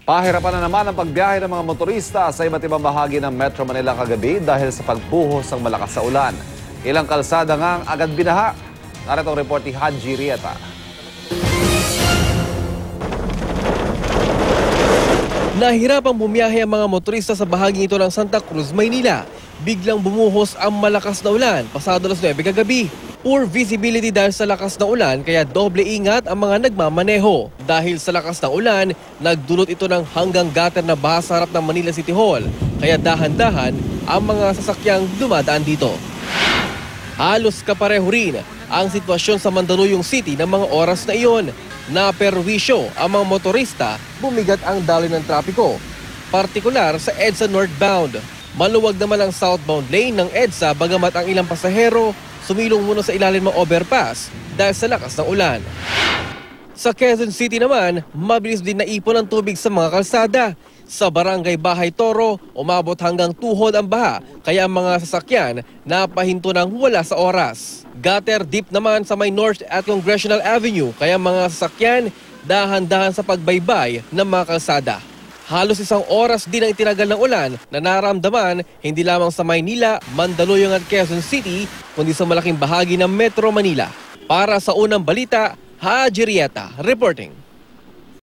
Pahirapan na naman ang pagbiyahe ng mga motorista sa iba't ibang bahagi ng Metro Manila kagabi dahil sa pagbuhos ng malakas na ulan. Ilang kalsada nga ang agad binaha. Narito ang report ni Haji Rieta. Nahirapang bumiyahe ang mga motorista sa bahaging ito ng Santa Cruz, Maynila. Biglang bumuhos ang malakas na ulan pasado alas 9 kagabi. Poor visibility dahil sa lakas na ulan kaya doble ingat ang mga nagmamaneho. Dahil sa lakas ng ulan, nagdulot ito ng hanggang gutter na baha sa harap ng Manila City Hall. Kaya dahan-dahan ang mga sasakyang dumadaan dito. Halos kapareho rin ang sitwasyon sa Mandaluyong City ng mga oras na iyon. Naperwisyo ang mga motorista, bumigat ang daloy ng trapiko, partikular sa EDSA northbound. Maluwag naman ang southbound lane ng EDSA bagamat ang ilang pasahero sumilong muna sa ilalim ng overpass dahil sa lakas ng ulan. Sa Quezon City naman, mabilis din naipon ang tubig sa mga kalsada. Sa Barangay Bahay Toro, umabot hanggang tuhod ang baha kaya ang mga sasakyan napahinto ng wala sa oras. Gutter deep naman sa may North at Congressional Avenue kaya mga sasakyan dahan-dahan sa pagbaybay ng mga kalsada. Halos isang oras din ang itinagal ng ulan na naramdaman hindi lamang sa Maynila, Mandaluyong at Quezon City kundi sa malaking bahagi ng Metro Manila. Para sa unang balita, Haji Rieta reporting.